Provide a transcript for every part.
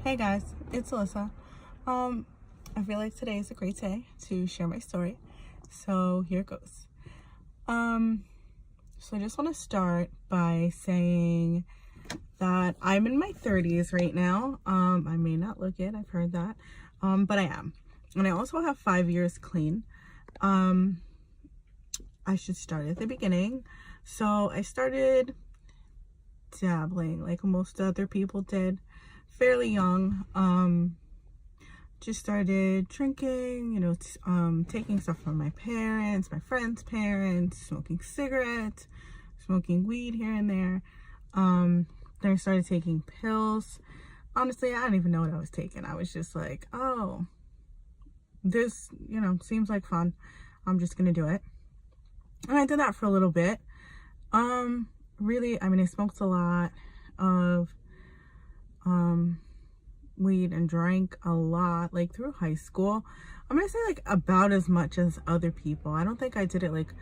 Hey guys, it's Alyssa. I feel like today is a great day to share my story. So here it goes. So I just want to start by saying that I'm in my 30s right now. I may not look it, I've heard that. But I am. And I also have 5 years clean. I should start at the beginning. So I started dabbling like most other people did, fairly young. Just started drinking, taking stuff from my parents, my friends' parents, smoking cigarettes, smoking weed here and there. Then I started taking pills. Honestly, I didn't even know what I was taking. I was just like, oh, this, seems like fun. I'm just gonna do it. And I did that for a little bit. Really, I smoked a lot of weed and drank a lot, like through high school. I'm gonna say like about as much as other people. I don't think I did it like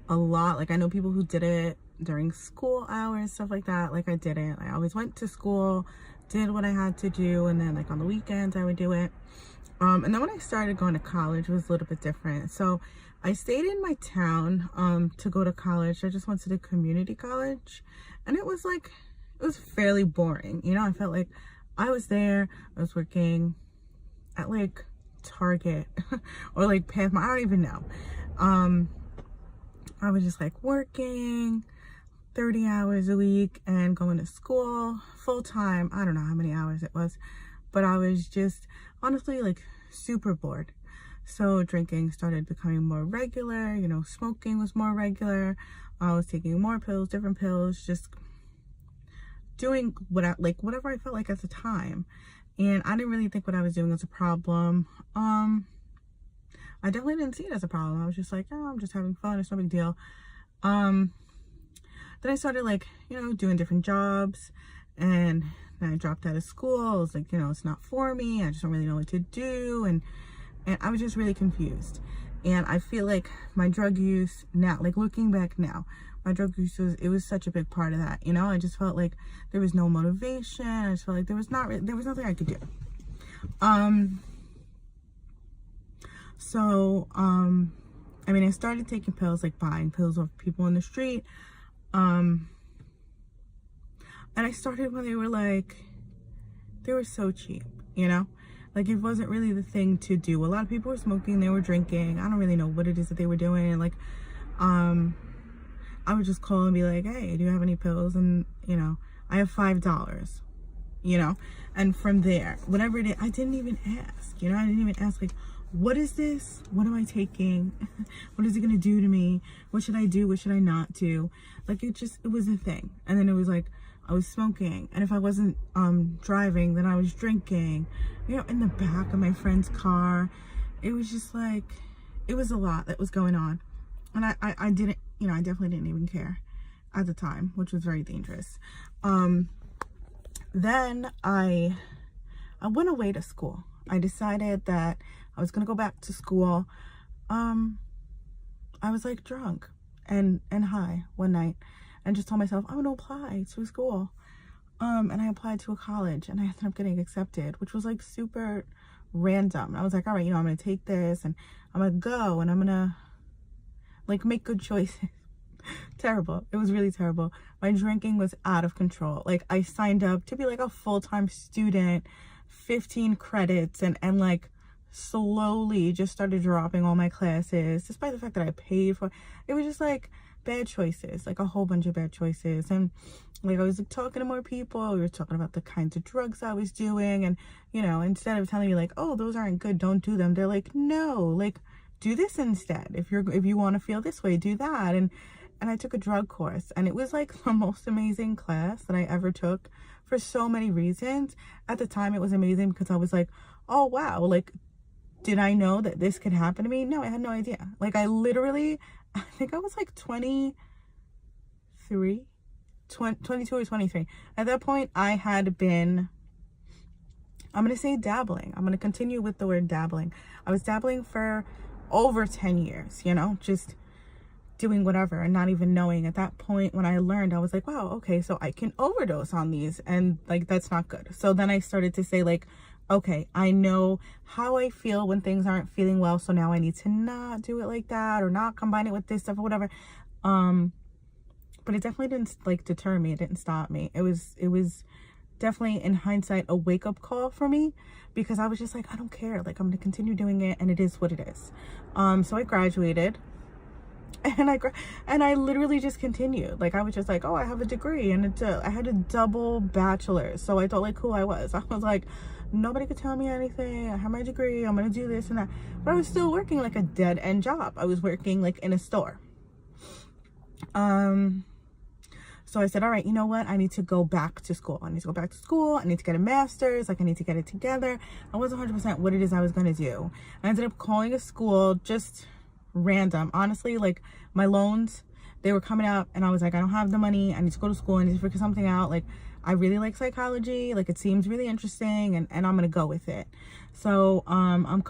a lot. Like I know people who did it during school hours, stuff like that. Like I didn't. I always went to school, did what I had to do, and then like on the weekends I would do it. And then when I started going to college, it was a little bit different. So I stayed in my town to go to college. I just went to the community college, and it was fairly boring. I felt like I was there, I was working at like Target or like Pathmark, I don't even know. I was just like working 30 hours a week and going to school full time. I don't know how many hours it was, but I was just honestly like super bored. So drinking started becoming more regular, smoking was more regular. I was taking more pills, different pills, just doing whatever I felt like at the time. And I didn't really think what I was doing was a problem. I definitely didn't see it as a problem. I was just like, oh, I'm just having fun, it's no big deal. Then I started doing different jobs, and then I dropped out of school. I was like, it's not for me. I just don't really know what to do. And I was just really confused. And I feel like my drug use now, like looking back now, my drug use was such a big part of that. I just felt like there was no motivation. I just felt like there was nothing I could do. I started taking pills, like buying pills off people in the street. And I started when they were so cheap, like it wasn't really the thing to do. A lot of people were smoking, they were drinking. I don't really know what it is that they were doing. And I would just call and be like, hey, do you have any pills? And I have $5, and from there, whatever it is, I didn't even ask. I didn't even ask, like, what is this? What am I taking? What is it gonna do to me? What should I do? What should I not do? Like it was a thing. And then it was like I was smoking, and if I wasn't driving, then I was drinking, in the back of my friend's car. It was just like, it was a lot that was going on. And I didn't, I definitely didn't even care at the time, which was very dangerous. Then I went away to school. I decided that I was gonna go back to school. I was like drunk and high one night, and just told myself I'm gonna apply to a school. And I applied to a college, and I ended up getting accepted, which was like super random. I was like, all right, I'm gonna take this, and I'm gonna go, and I'm gonna like make good choices. Terrible. It was really terrible. My drinking was out of control. Like I signed up to be like a full-time student, 15 credits, and like slowly just started dropping all my classes, despite the fact that I paid for it. It was just like bad choices, like a whole bunch of bad choices. And like I was like talking to more people, we were talking about the kinds of drugs I was doing, and instead of telling me like, oh, those aren't good, don't do them, they're like, no, like do this instead. If you want to feel this way, do that. And I took a drug course, and it was like the most amazing class that I ever took for so many reasons. At the time it was amazing because I was like, oh wow, like did I know that this could happen to me? No, I had no idea. Like I think I was like 22 or 23. At that point I had been, I'm going to say dabbling. I'm going to continue with the word dabbling. I was dabbling for over 10 years, just doing whatever and not even knowing. At that point, when I learned, I was like, wow, okay, so I can overdose on these, and like that's not good. So then I started to say, like, okay, I know how I feel when things aren't feeling well, so now I need to not do it like that, or not combine it with this stuff or whatever. But it definitely didn't like deter me. It didn't stop me. It was definitely, in hindsight, a wake-up call for me, because I was just like, I don't care, like, I'm gonna continue doing it, and it is what it is. So I graduated, and I literally just continued. Like, I was just like, oh, I have a degree, and I had a double bachelor's, so I thought like who I was like, nobody could tell me anything. I have my degree, I'm gonna do this and that. But I was still working like a dead-end job. I was working like in a store. So I said, all right, you know what? I need to go back to school. I need to go back to school. I need to get a master's. Like, I need to get it together. I wasn't 100% what it is I was going to do. I ended up calling a school, just random. Honestly, like, my loans, they were coming up, and I was like, I don't have the money. I need to go to school. I need to figure something out. Like, I really like psychology. Like, it seems really interesting, and I'm going to go with it. So I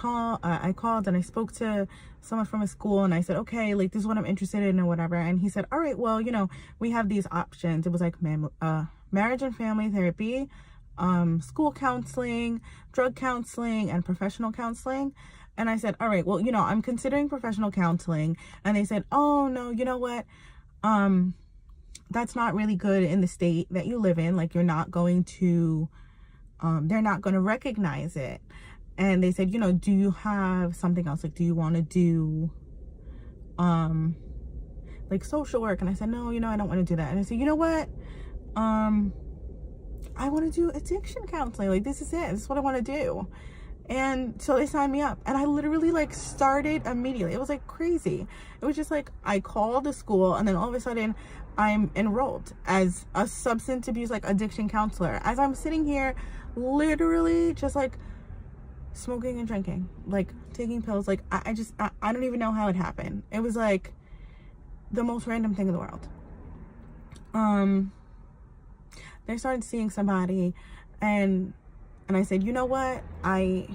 called and I spoke to someone from a school, and I said, okay, like, this is what I'm interested in or whatever. And he said, all right, well, you know, we have these options. It was like marriage and family therapy, school counseling, drug counseling, and professional counseling. And I said, all right, well, you know, I'm considering professional counseling. And they said, oh no, you know what? That's not really good in the state that you live in. Like, you're not going to, they're not going to recognize it. And they said, you know, do you have something else? Like, do you want to do, like, social work? And I said, no, you know, I don't want to do that. And I said, you know what? I want to do addiction counseling. Like, this is it. This is what I want to do. And so they signed me up, and I literally like started immediately. It was like crazy. It was just like, I called the school, and then all of a sudden I'm enrolled as a substance abuse, like, addiction counselor. As I'm sitting here, literally just like smoking and drinking, like taking pills. Like, I don't even know how it happened. It was like the most random thing in the world. They started seeing somebody, and I said, you know what? I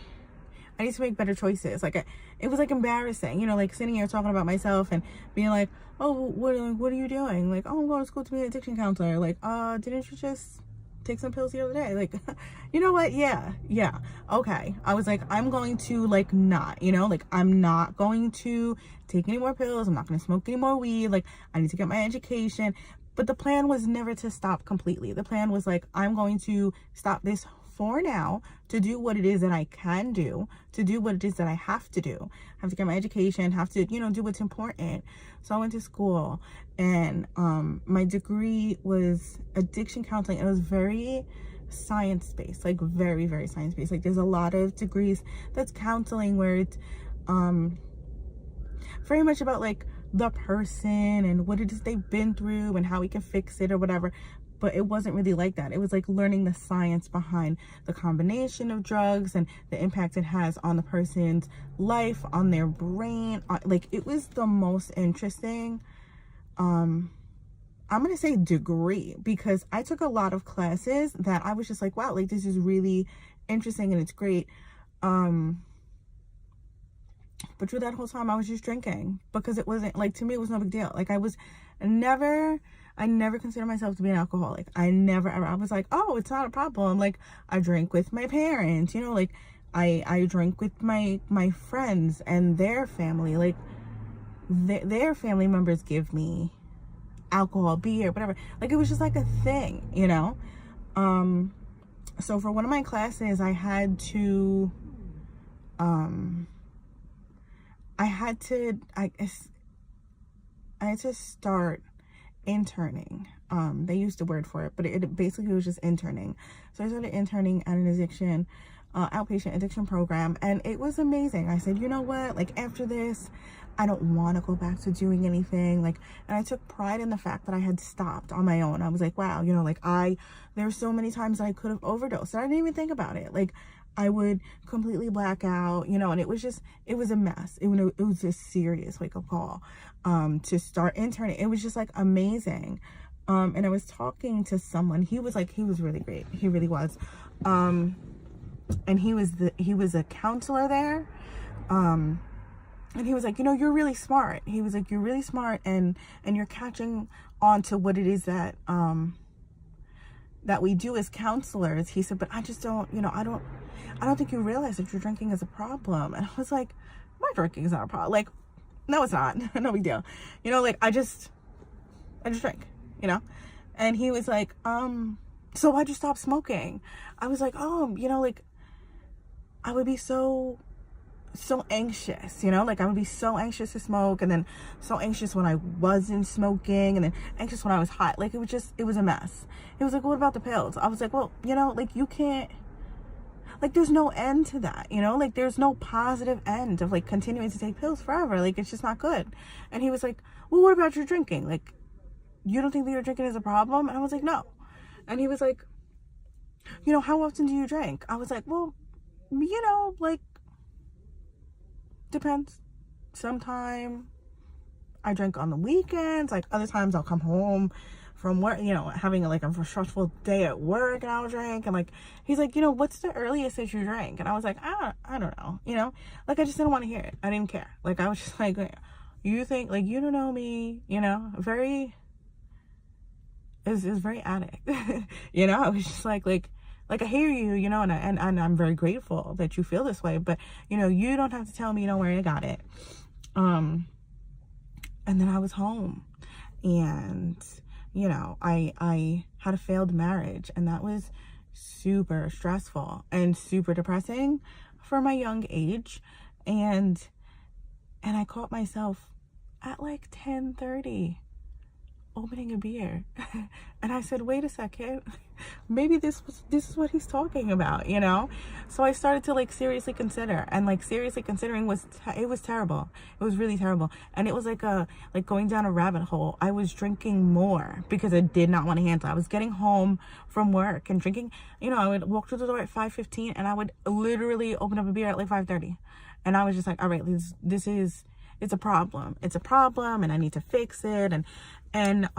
need to make better choices. Like, it was like embarrassing, you know, like sitting here talking about myself and being like, oh, what are you doing? Like, oh, I'm going to school to be an addiction counselor. Like, didn't you just take some pills the other day? Like, you know what? Yeah. Okay. I was like, I'm going to, like, not, you know, like, I'm not going to take any more pills. I'm not going to smoke any more weed. Like, I need to get my education. But the plan was never to stop completely. The plan was like, I'm going to stop this for now, to do what it is that I can do, to do what it is that I have to do. I have to get my education, have to, you know, do what's important. So I went to school, and my degree was addiction counseling. It was very science-based, like very, very science-based. Like, there's a lot of degrees that's counseling where it's very much about like the person and what it is they've been through and how we can fix it or whatever. But it wasn't really like that. It was like learning the science behind the combination of drugs and the impact it has on the person's life, on their brain. Like, it was the most interesting, I'm gonna say, degree, because I took a lot of classes that I was just like, wow, like, this is really interesting and it's great. But through that whole time, I was just drinking, because it wasn't, like, to me, it was no big deal. Like, I never considered myself to be an alcoholic. I was like, oh, it's not a problem. Like, I drink with my parents, you know, like, I drink with my friends and their family. Like, their family members give me alcohol, beer, whatever. Like, it was just like a thing, you know? So for one of my classes, I had to start interning. They used the word for it, but it basically was just interning. So I started interning at an addiction, outpatient addiction program, and it was amazing. I said, you know what, like, after this, I don't want to go back to doing anything. Like, and I took pride in the fact that I had stopped on my own. I was like, wow, you know, like, there were so many times that I could have overdosed, and I didn't even think about it. Like, I would completely black out, you know, and it was a mess. It was a serious wake-up call to start interning. It was just like amazing. And I was talking to someone. He was really great. He really was. And he was a counselor there. And he was like, you know, you're really smart. He was like, you're really smart, and you're catching on to what it is that that we do as counselors. He said, but I just don't, you know, I don't think you realize that your drinking is a problem. And I was like, my drinking is not a problem. Like, no, it's not. No big deal. You know, like I just drink, you know? And he was like, so why'd you stop smoking? I was like, you know, like I would be so anxious, you know, like I would be so anxious to smoke, and then so anxious when I wasn't smoking, and then anxious when I was high. Like it was a mess. He was like, what about the pills? I was like, well, you know, like you can't, like there's no end to that, you know, like there's no positive end of like continuing to take pills forever. Like it's just not good. And he was like, well, what about your drinking? Like, you don't think that your drinking is a problem? And I was like, no. And he was like, you know, how often do you drink? I was like, well, you know, like depends. Sometime I drink on the weekends, like other times I'll come home from work, you know, having like a stressful day at work, and I'll drink. And like he's like, you know, what's the earliest that you drink? And I was like, I don't know, you know, like I just didn't want to hear it. I didn't care. Like I was just like, you think, like, you don't know me, you know, is very addict. You know, I was just like I hear you, you know, and I'm very grateful that you feel this way, but you know, you don't have to tell me, you know, where you got it. And then I was home, and you know, I had a failed marriage, and that was super stressful and super depressing for my young age. And I caught myself at like 10:30 opening a beer. And I said, wait a second, maybe this is what he's talking about, you know? So I started to like seriously consider, and like seriously considering it was terrible. It was really terrible. And it was like going down a rabbit hole. I was drinking more because I did not want to handle it. I was getting home from work and drinking, you know, I would walk through the door at 5:15, and I would literally open up a beer at like 5:30. And I was just like, all right, it's a problem. It's a problem, and I need to fix it. And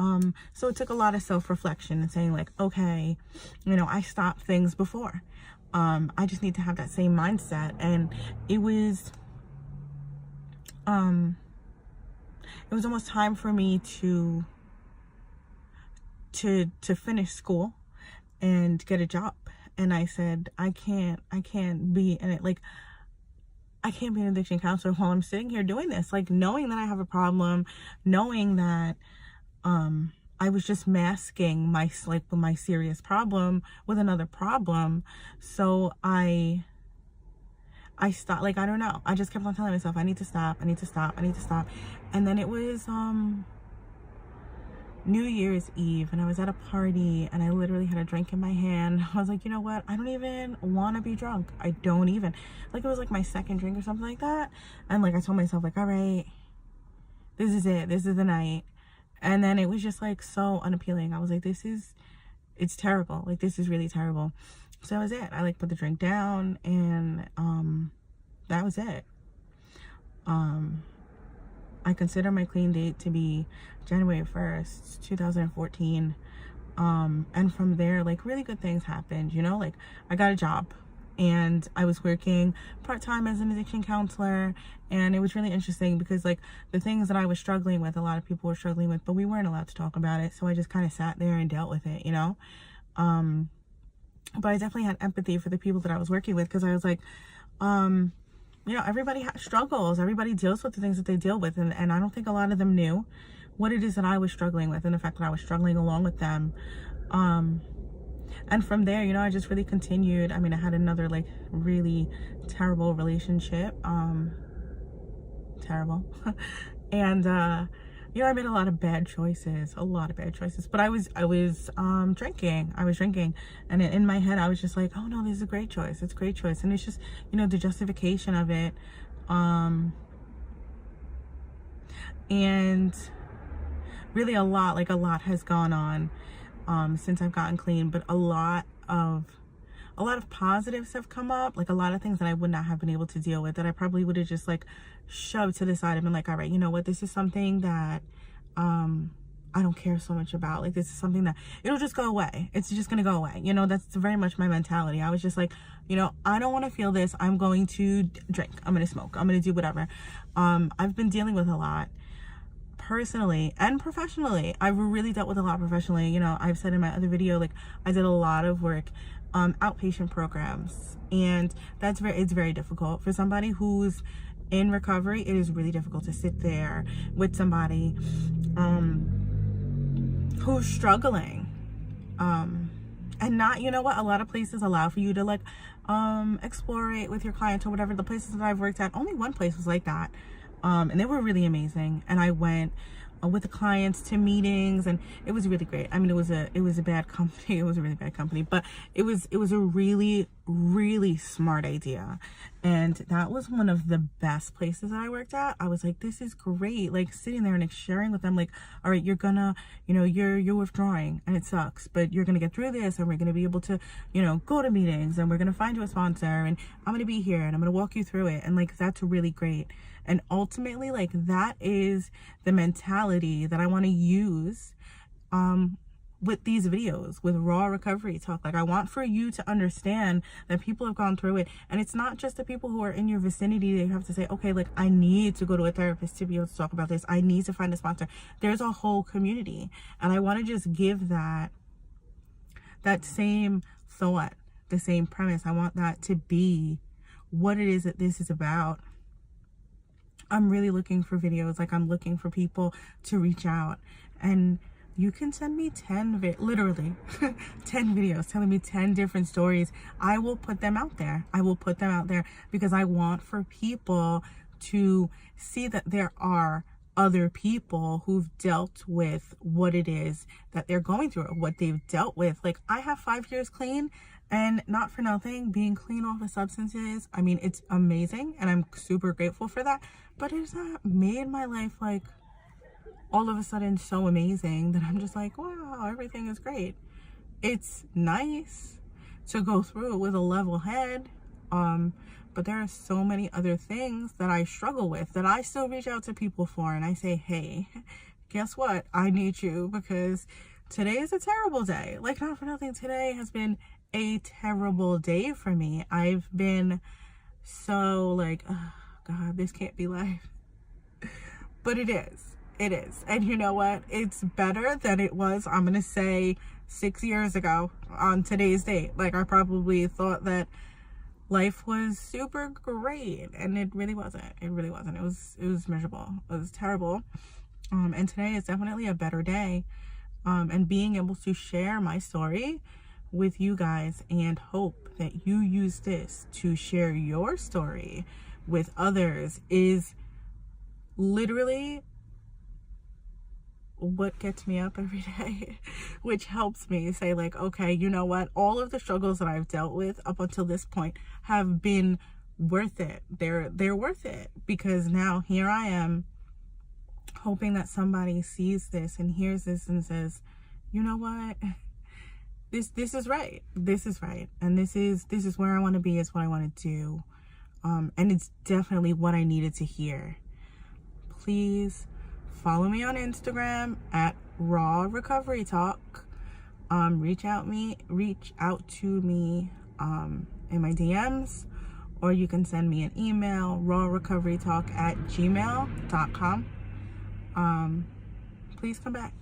so it took a lot of self-reflection and saying like, okay, you know, I stopped things before. I just need to have that same mindset. And it was almost time for me to finish school and get a job. And I said, I can't be in it. Like, I can't be an addiction counselor while I'm sitting here doing this, like knowing that I have a problem, knowing that I was just masking my serious problem with another problem. So I stopped. Like, I don't know, I just kept on telling myself, I need to stop. And then it was New Year's Eve, and I was at a party, and I literally had a drink in my hand. I was like, you know what, I don't even want to be drunk. I don't even, like, it was like my second drink or something like that. And like I told myself, like, all right, this is it, this is the night. And then it was just like so unappealing. I was like, it's terrible. Like, this is really terrible. So that was it. I like put the drink down, and that was it. I consider my clean date to be January 1st, 2014. And from there, like, really good things happened, you know, like I got a job, and I was working part-time as an addiction counselor. And it was really interesting because like the things that I was struggling with, a lot of people were struggling with, but we weren't allowed to talk about it. So I just kind of sat there and dealt with it, you know? But I definitely had empathy for the people that I was working with, because I was like, you know, everybody has struggles. Everybody deals with the things that they deal with. And I don't think a lot of them knew what it is that I was struggling with, and the fact that I was struggling along with them. And from there, you know, I just really continued. I mean, I had another like really terrible relationship. Terrible. And, you know, I made a lot of bad choices, but I was drinking. And in my head, I was just like, oh no, this is a great choice. It's a great choice. And it's just, you know, the justification of it. And really a lot has gone on, since I've gotten clean, but a lot of positives have come up, like a lot of things that I would not have been able to deal with, that I probably would have just like shoved to the side and been like, all right, you know what, this is something that I don't care so much about. Like, this is something that it'll just go away. It's just gonna go away. You know, that's very much my mentality. I was just like, you know, I don't want to feel this. I'm going to drink. I'm going to smoke. I'm going to do whatever. I've been dealing with a lot personally and professionally. I've really dealt with a lot professionally. You know, I've said in my other video, like, I did a lot of work, outpatient programs, and it's very difficult for somebody who's in recovery. It is really difficult to sit there with somebody who's struggling, and not, you know what, a lot of places allow for you to like explore it with your clients or whatever. The places that I've worked at, only one place was like that, and they were really amazing, and I went with the clients to meetings, and it was really great. I mean, it was a bad company. It was a really bad company, but it was a really, really smart idea, and that was one of the best places that I worked at. I was like, this is great. Like, sitting there and like sharing with them, like, all right, you're gonna, you know, you're withdrawing and it sucks, but you're gonna get through this, and we're gonna be able to, you know, go to meetings, and we're gonna find you a sponsor, and I'm gonna be here, and I'm gonna walk you through it, and like, that's really great. And ultimately, like, that is the mentality that I want to use with these videos, with Raw Recovery Talk. Like, I want for you to understand that people have gone through it, and it's not just the people who are in your vicinity that you have to say, okay, like, I need to go to a therapist to be able to talk about this. I need to find a sponsor. There's a whole community, and I want to just give that same thought, the same premise. I want that to be what it is that this is about. I'm really looking for videos. Like, I'm looking for people to reach out, and you can send me literally 10 videos telling me 10 different stories. I will put them out there. I will put them out there because I want for people to see that there are other people who've dealt with what it is that they're going through, or what they've dealt with. Like, I have 5 years clean, and not for nothing, being clean off the substances, I mean, it's amazing, and I'm super grateful for that, but it's not made my life like all of a sudden so amazing that I'm just like, wow, everything is great. It's nice to go through it with a level head, but there are so many other things that I struggle with that I still reach out to people for, and I say, hey, guess what? I need you, because today is a terrible day. Like, not for nothing, today has been a terrible day for me. I've been so like, oh God, this can't be life. But it is. And you know what? It's better than it was, I'm gonna say, 6 years ago on today's date. Like, I probably thought that life was super great, and it really wasn't. It was miserable. It was terrible. And today is definitely a better day. And being able to share my story with you guys, and hope that you use this to share your story with others, is literally what gets me up every day, which helps me say, like, okay, you know what, all of the struggles that I've dealt with up until this point have been worth it. They're worth it, because now here I am, hoping that somebody sees this and hears this and says, you know what, this is right. This is right. And this is where I want to be. It's what I want to do. And it's definitely what I needed to hear. Please follow me on Instagram at RawRecoveryTalk. Reach out to me in my DMs, or you can send me an email, rawrecoverytalk@gmail.com. Please come back.